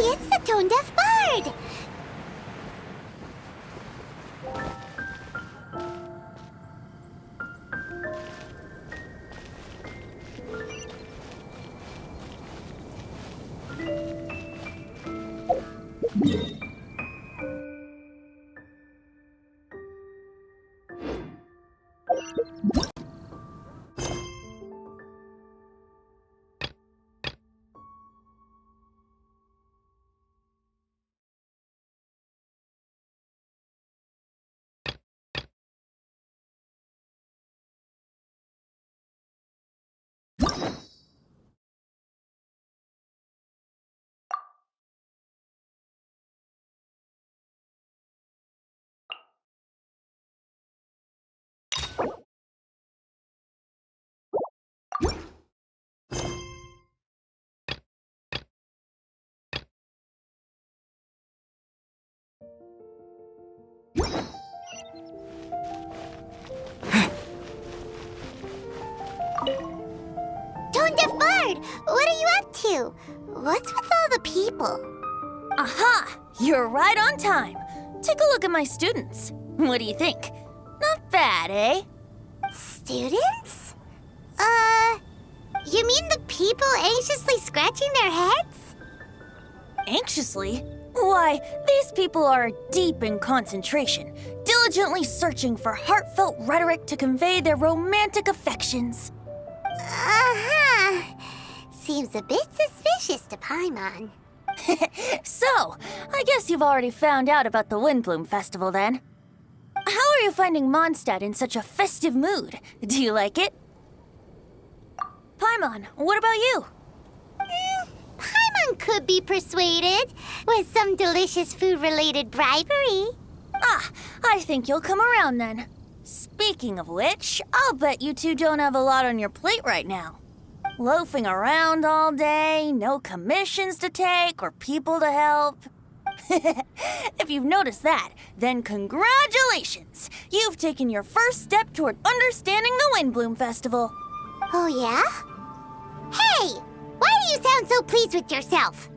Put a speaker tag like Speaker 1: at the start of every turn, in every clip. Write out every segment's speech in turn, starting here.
Speaker 1: It's the tone-deaf bird! Tone-deaf bird, what are you up to? What's with all the people?
Speaker 2: Aha! You're right on time. Take a look at my students. What do you think? Not bad, eh?
Speaker 1: Students? You mean the people anxiously scratching their heads?
Speaker 2: Anxiously? Why, these people are deep in concentration, diligently searching for heartfelt rhetoric to convey their romantic affections.
Speaker 1: Uh-huh. Seems a bit suspicious to Paimon.
Speaker 2: So, I guess you've already found out about the Windblume Festival then. How are you finding Mondstadt in such a festive mood? Do you like it? Paimon, what about you?
Speaker 1: Paimon could be persuaded with some delicious food-related bribery.
Speaker 2: Ah, I think you'll come around then. Speaking of which, I'll bet you two don't have a lot on your plate right now. Loafing around all day, no commissions to take or people to help. If you've noticed that, then congratulations! You've taken your first step toward understanding the Windblume Festival.
Speaker 1: Oh, yeah? Hey! Why do you sound so pleased with yourself?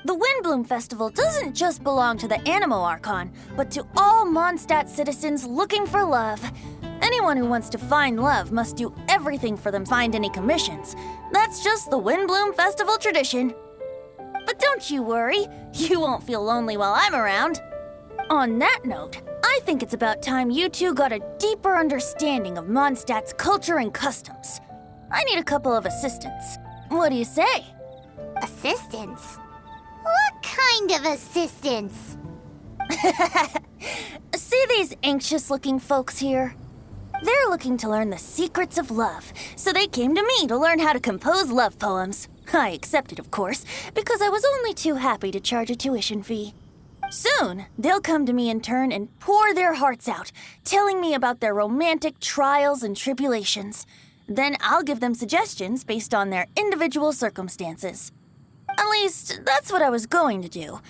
Speaker 2: The Windblume Festival doesn't just belong to the Animo Archon, but to all Mondstadt citizens looking for love. Anyone who wants to find love must do everything for them to find any commissions. That's just the Windblume Festival tradition. But don't you worry, you won't feel lonely while I'm around. On that note, I think it's about time you two got a deeper understanding of Mondstadt's culture and customs. I need a couple of assistants. What do you say?
Speaker 1: Assistance? What kind of assistance?
Speaker 2: See these anxious-looking folks here? They're looking to learn the secrets of love, so they came to me to learn how to compose love poems. I accepted, of course, because I was only too happy to charge a tuition fee. Soon, they'll come to me in turn and pour their hearts out, telling me about their romantic trials and tribulations. Then I'll give them suggestions based on their individual circumstances. At least, that's what I was going to do.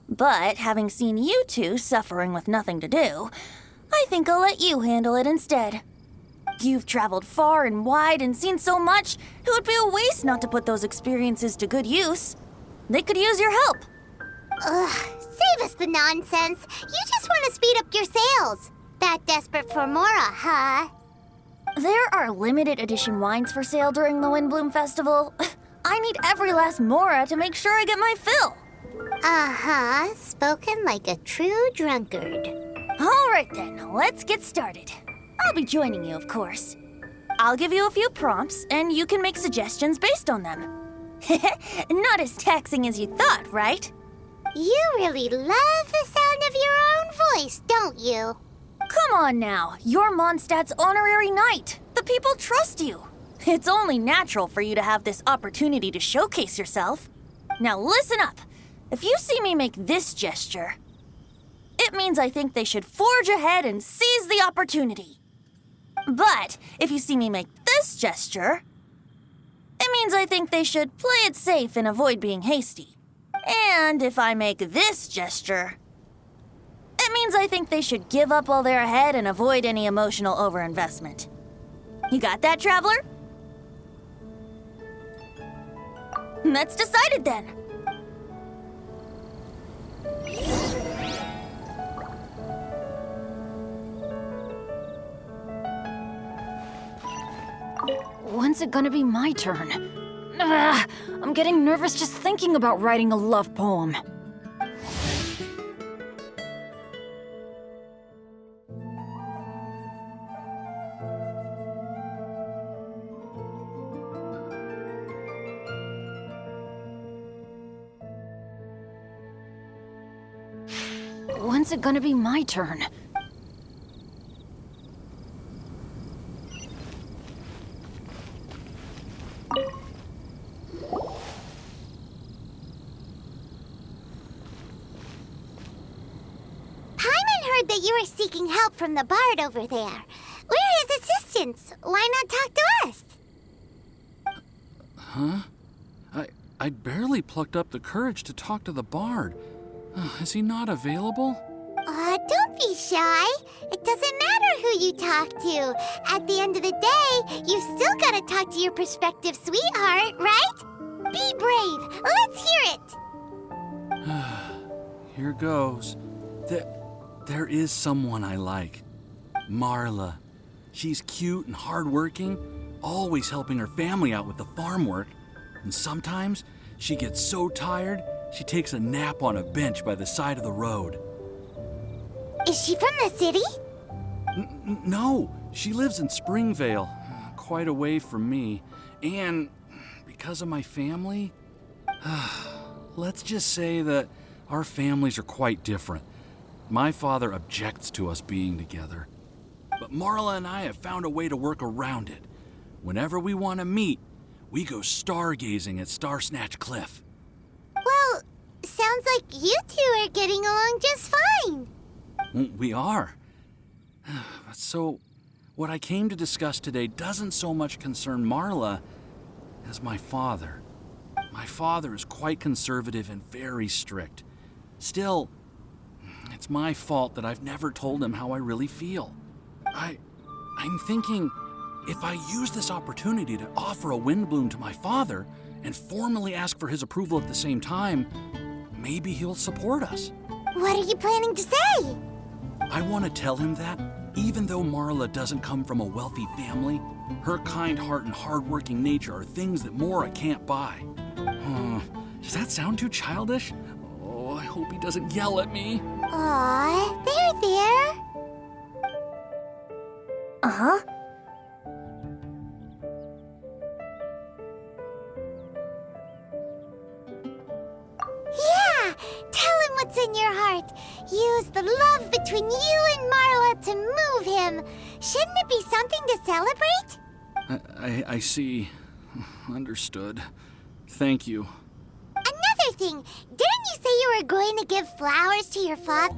Speaker 2: But having seen you two suffering with nothing to do, I think I'll let you handle it instead. You've traveled far and wide and seen so much, it would be a waste not to put those experiences to good use. They could use your help.
Speaker 1: Ugh, save us the nonsense. You just want to speed up your sales. That desperate for Mora, huh?
Speaker 2: There are limited edition wines for sale during the Windblume Festival. I need every last Mora to make sure I get my fill.
Speaker 1: Uh-huh, spoken like a true drunkard.
Speaker 2: All right then, let's get started. I'll be joining you, of course. I'll give you a few prompts, and you can make suggestions based on them. Not as taxing as you thought, right?
Speaker 1: You really love the sound of your own voice, don't you?
Speaker 2: Come on now, you're Mondstadt's honorary knight. The people trust you. It's only natural for you to have this opportunity to showcase yourself. Now listen up. If you see me make this gesture, it means I think they should forge ahead and seize the opportunity. But if you see me make this gesture, it means I think they should play it safe and avoid being hasty. And if I make this gesture, it means I think they should give up while they're ahead and avoid any emotional overinvestment. You got that, traveler? That's decided then.
Speaker 3: When's it gonna be my turn? Ugh, I'm getting nervous just thinking about writing a love poem. When's it gonna be my turn?
Speaker 1: That you are seeking help from the bard over there. Where is assistance? Why not talk to us?
Speaker 4: Huh? I barely plucked up the courage to talk to the bard. Is he not available?
Speaker 1: Don't be shy. It doesn't matter who you talk to. At the end of the day, you've still got to talk to your prospective sweetheart, right? Be brave. Let's hear it.
Speaker 4: Here goes. There is someone I like. Marla. She's cute and hardworking, always helping her family out with the farm work. And sometimes she gets so tired, she takes a nap on a bench by the side of the road.
Speaker 1: Is she from the city?
Speaker 4: No, she lives in Springvale, quite away from me. And because of my family, let's just say that our families are quite different. My father objects to us being together. But Marla and I have found a way to work around it. Whenever we want to meet, we go stargazing at Star Snatch Cliff.
Speaker 1: Well, sounds like you two are getting along just fine.
Speaker 4: We are. So, what I came to discuss today doesn't so much concern Marla as my father. My father is quite conservative and very strict. Still, it's my fault that I've never told him how I really feel. I'm thinking, if I use this opportunity to offer a Windblume to my father and formally ask for his approval at the same time, maybe he'll support us.
Speaker 1: What are you planning to say?
Speaker 4: I want to tell him that, even though Marla doesn't come from a wealthy family, her kind heart and hardworking nature are things that Mora can't buy. Does that sound too childish? Oh, I hope he doesn't yell at me.
Speaker 1: Aw, there.
Speaker 2: Uh-huh.
Speaker 1: Yeah, tell him what's in your heart. Use the love between you and Marla to move him. Shouldn't it be something to celebrate?
Speaker 4: I see. Understood. Thank you.
Speaker 1: Another thing, didn't you say you were going to give flowers to your father?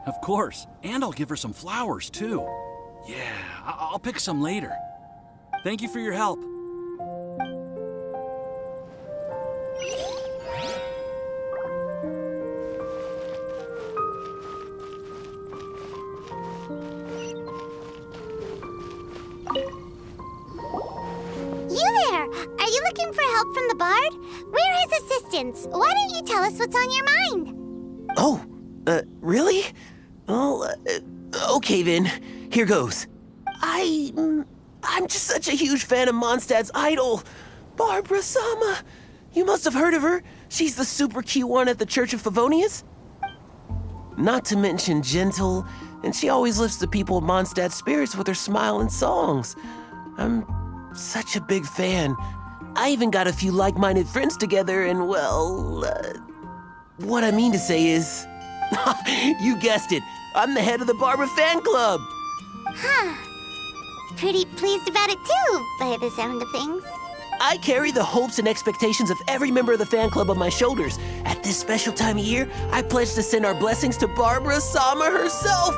Speaker 4: Of course. And I'll give her some flowers, too. Yeah, I'll pick some later. Thank you for your help.
Speaker 1: You there! Are you looking for help from the bard? We're his assistants. Why don't you tell us what's on your mind?
Speaker 5: Oh, really? Well, okay then. Here goes. I'm just such a huge fan of Mondstadt's idol, Barbara Sama. You must have heard of her. She's the super cute one at the Church of Favonius. Not to mention gentle, and she always lifts the people of Mondstadt's spirits with her smile and songs. I'm such a big fan. I even got a few like-minded friends together, and well, what I mean to say is, you guessed it, I'm the head of the Barbara fan club.
Speaker 1: Huh. Pretty pleased about it too, by the sound of things.
Speaker 5: I carry the hopes and expectations of every member of the fan club on my shoulders. At this special time of year, I pledge to send our blessings to Barbara Sama herself.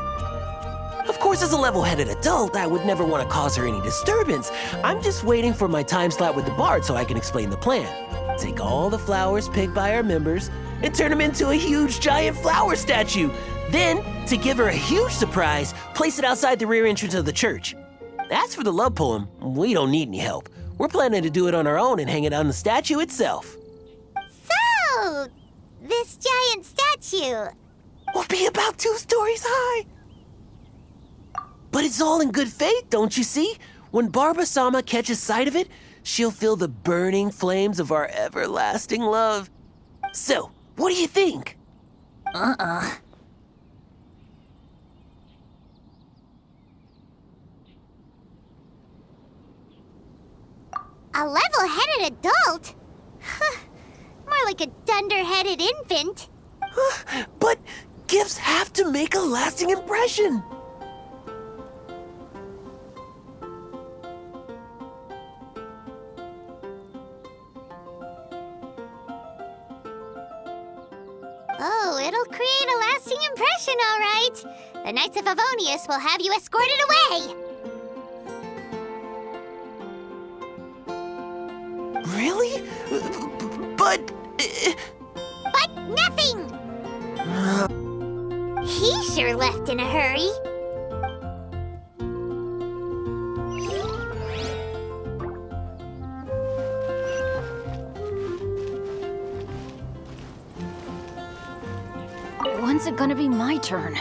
Speaker 5: Of course, as a level-headed adult, I would never want to cause her any disturbance. I'm just waiting for my time slot with the bard so I can explain the plan. Take all the flowers picked by our members and turn them into a huge giant flower statue. Then, to give her a huge surprise, place it outside the rear entrance of the church. As for the love poem, we don't need any help. We're planning to do it on our own and hang it on the statue itself.
Speaker 1: So, this giant statue.
Speaker 5: Will be about 2 stories high. But it's all in good faith, don't you see? When Barbara Sama catches sight of it, she'll feel the burning flames of our everlasting love. So, what do you think?
Speaker 1: A level-headed adult? More like a dunder-headed infant.
Speaker 5: But gifts have to make a lasting impression.
Speaker 1: Oh, it'll create a lasting impression, all right. The Knights of Favonius will have you escorted away.
Speaker 5: Really? But...
Speaker 1: But nothing! He sure left in a hurry.
Speaker 3: When's it gonna be my turn?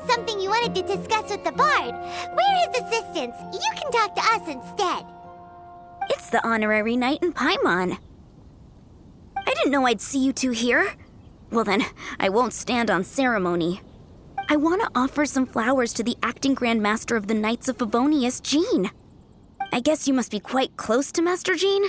Speaker 1: Something you wanted to discuss with the bard. We're his assistants. You can talk to us instead.
Speaker 6: It's the honorary knight in Paimon. I didn't know I'd see you two here. Well then, I won't stand on ceremony. I want to offer some flowers to the acting Grand Master of the Knights of Favonius, Jean. I guess you must be quite close to Master Jean?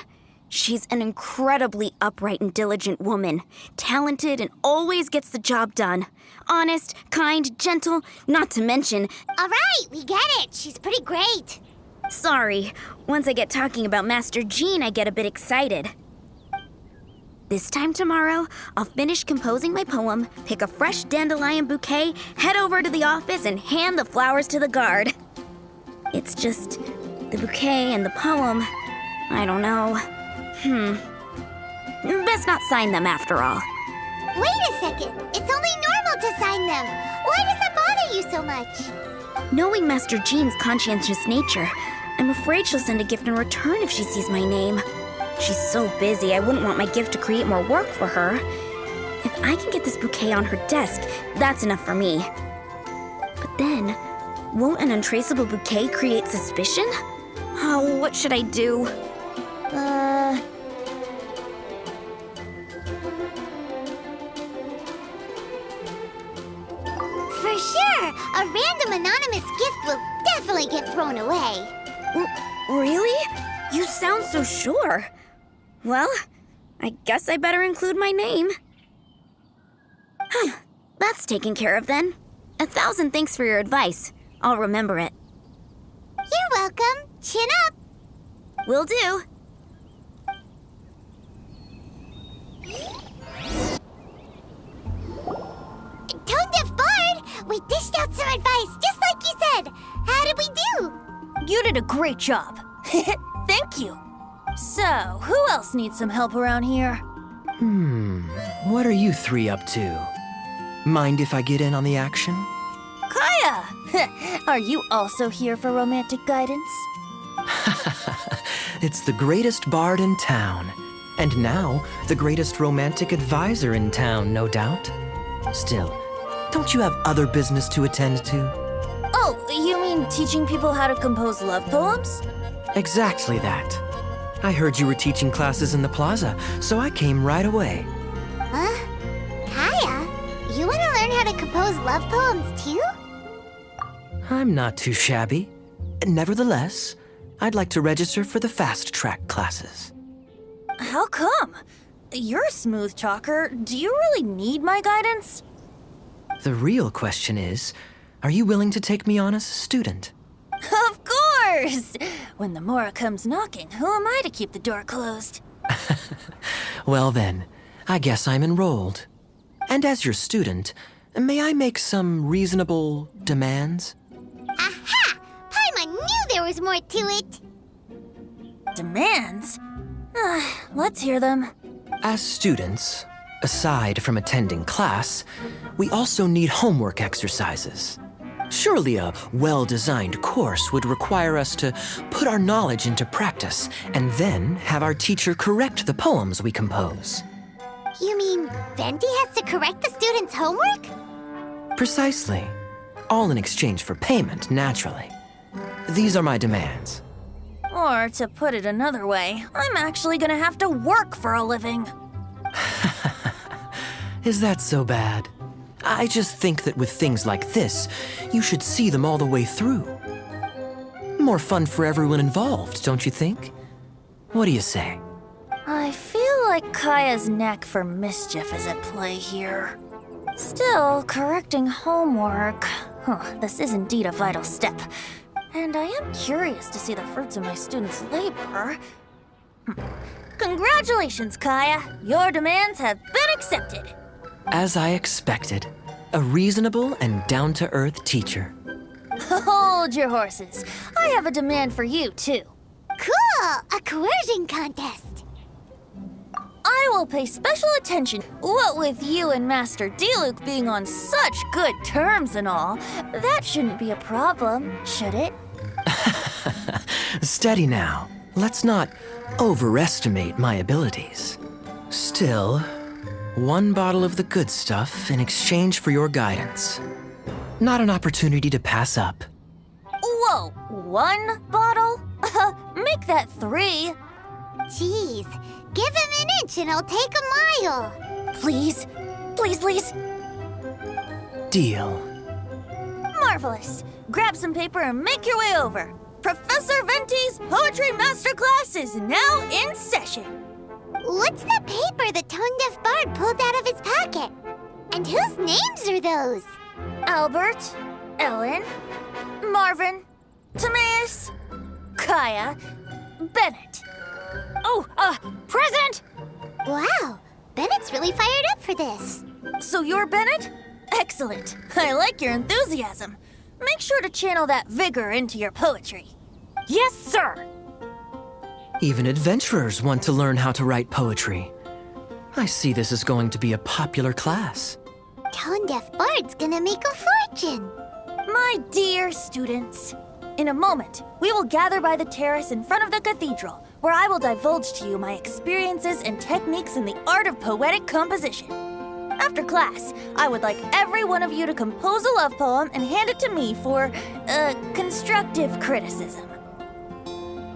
Speaker 6: She's an incredibly upright and diligent woman, talented and always gets the job done. Honest, kind, gentle, not to mention...
Speaker 1: All right, we get it. She's pretty great.
Speaker 6: Sorry, once I get talking about Master Jean, I get a bit excited. This time tomorrow, I'll finish composing my poem, pick a fresh dandelion bouquet, head over to the office, and hand the flowers to the guard. It's just the bouquet and the poem. I don't know. Best not sign them after all.
Speaker 1: Wait a second. It's only normal to sign them. Why does that bother you so much?
Speaker 6: Knowing Master Jean's conscientious nature, I'm afraid she'll send a gift in return if she sees my name. She's so busy, I wouldn't want my gift to create more work for her. If I can get this bouquet on her desk, that's enough for me. But then, won't an untraceable bouquet create suspicion? Oh, what should I do?
Speaker 1: For sure, a random anonymous gift will definitely get thrown away.
Speaker 6: Really? You sound so sure. Well, I guess I better include my name. That's taken care of then. 1,000 thanks for your advice. I'll remember it.
Speaker 1: You're welcome. Chin up.
Speaker 6: Will do.
Speaker 1: Tone Deaf Bard, we dished out some advice, just like you said. How did we do?
Speaker 2: You did a great job. Thank you. So, who else needs some help around here?
Speaker 5: What are you three up to? Mind if I get in on the action?
Speaker 2: Kaya! Are you also here for romantic guidance?
Speaker 5: It's the greatest bard in town. And now, the greatest romantic advisor in town, no doubt. Still, don't you have other business to attend to?
Speaker 2: Oh, you mean teaching people how to compose love poems?
Speaker 5: Exactly that. I heard you were teaching classes in the plaza, so I came right away.
Speaker 1: Huh? Kaya, you want to learn how to compose love poems too?
Speaker 5: I'm not too shabby. Nevertheless, I'd like to register for the fast track classes.
Speaker 2: How come? You're a smooth talker. Do you really need my guidance?
Speaker 5: The real question is, are you willing to take me on as a student?
Speaker 2: Of course! When the Mora comes knocking, who am I to keep the door closed?
Speaker 5: Well then, I guess I'm enrolled. And as your student, may I make some reasonable demands?
Speaker 1: Aha! Paimon knew there was more to it.
Speaker 2: Demands? Let's hear them.
Speaker 5: As students, aside from attending class, we also need homework exercises. Surely a well-designed course would require us to put our knowledge into practice and then have our teacher correct the poems we compose.
Speaker 1: You mean Venti has to correct the students' homework?
Speaker 5: Precisely. All in exchange for payment, naturally. These are my demands.
Speaker 2: Or, to put it another way, I'm actually gonna have to work for a living.
Speaker 5: Is that so bad? I just think that with things like this, you should see them all the way through. More fun for everyone involved, don't you think? What do you say?
Speaker 2: I feel like Kaya's knack for mischief is at play here. Still, correcting homework. This is indeed a vital step. And I am curious to see the fruits of my students' labor. Congratulations, Kaya! Your demands have been accepted.
Speaker 5: As I expected, a reasonable and down-to-earth teacher.
Speaker 2: Hold your horses. I have a demand for you, too.
Speaker 1: Cool! A coercion contest.
Speaker 2: I will pay special attention. What with you and Master Diluc being on such good terms and all, that shouldn't be a problem, should it?
Speaker 5: Steady now. Let's not overestimate my abilities. Still, one bottle of the good stuff in exchange for your guidance. Not an opportunity to pass up.
Speaker 2: Whoa, one bottle? Make that 3.
Speaker 1: Jeez, give him an inch and I'll take a mile.
Speaker 2: Please, please, please.
Speaker 5: Deal.
Speaker 2: Marvelous. Grab some paper and make your way over. Professor Venti's Poetry Masterclass is now in session.
Speaker 1: What's the paper the Tone Deaf Bard pulled out of his pocket? And whose names are those?
Speaker 2: Albert, Ellen, Marvin, Timaeus, Kaya, Bennett.
Speaker 3: Oh, present!
Speaker 1: Wow, Bennett's really fired up for this.
Speaker 2: So you're Bennett? Excellent. I like your enthusiasm. Make sure to channel that vigor into your poetry.
Speaker 3: Yes, sir!
Speaker 5: Even adventurers want to learn how to write poetry. I see this is going to be a popular class.
Speaker 1: Tone Deaf Bard's gonna make a fortune.
Speaker 2: My dear students, in a moment, we will gather by the terrace in front of the cathedral, where I will divulge to you my experiences and techniques in the art of poetic composition. After class, I would like every one of you to compose a love poem and hand it to me for, constructive criticism.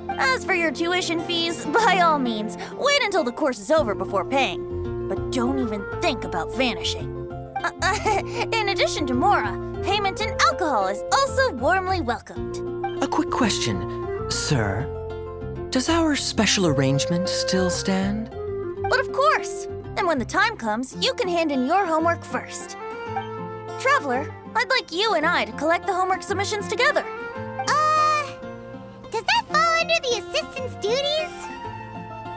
Speaker 2: As for your tuition fees, by all means, wait until the course is over before paying. But don't even think about vanishing. In addition to Mora, payment in alcohol is also warmly welcomed.
Speaker 5: A quick question, sir. Does our special arrangement still stand?
Speaker 2: But of course! And when the time comes, you can hand in your homework first. Traveler, I'd like you and I to collect the homework submissions together.
Speaker 1: Does that fall under the assistant's duties?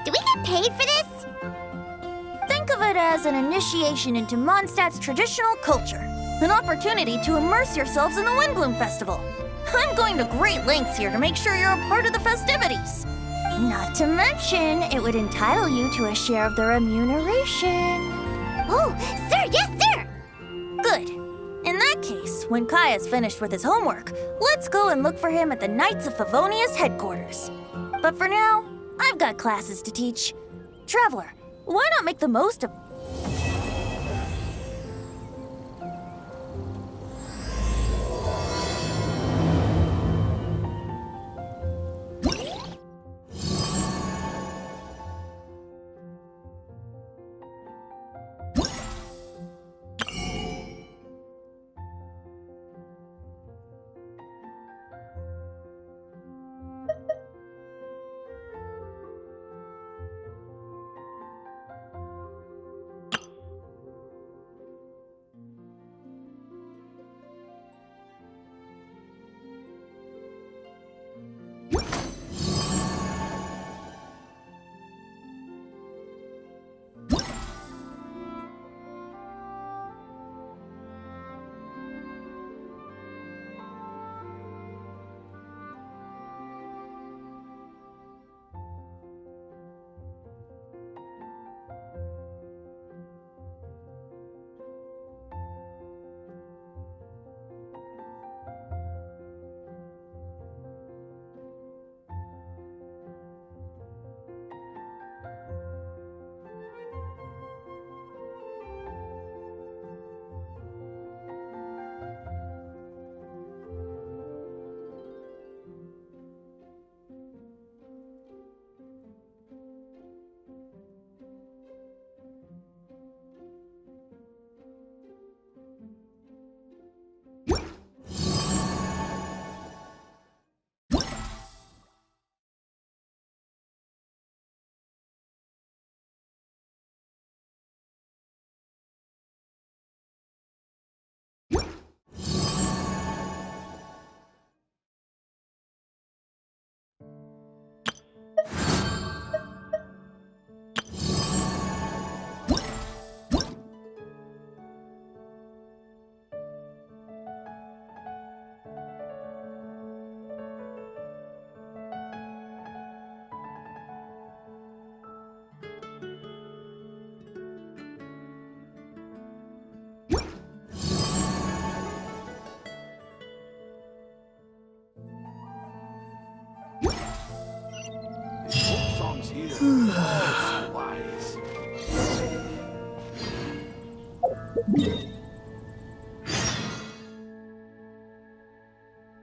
Speaker 1: Do we get paid for this?
Speaker 2: Think of it as an initiation into Mondstadt's traditional culture. An opportunity to immerse yourselves in the Windblume Festival. I'm going to great lengths here to make sure you're a part of the festivities. Not to mention, it would entitle you to a share of the remuneration.
Speaker 1: Oh, sir, yes, sir!
Speaker 2: Good. In that case, when Kaya's finished with his homework, let's go and look for him at the Knights of Favonius headquarters. But for now, I've got classes to teach. Traveler, why not make the most of...
Speaker 4: Songs here. Oh, so wise.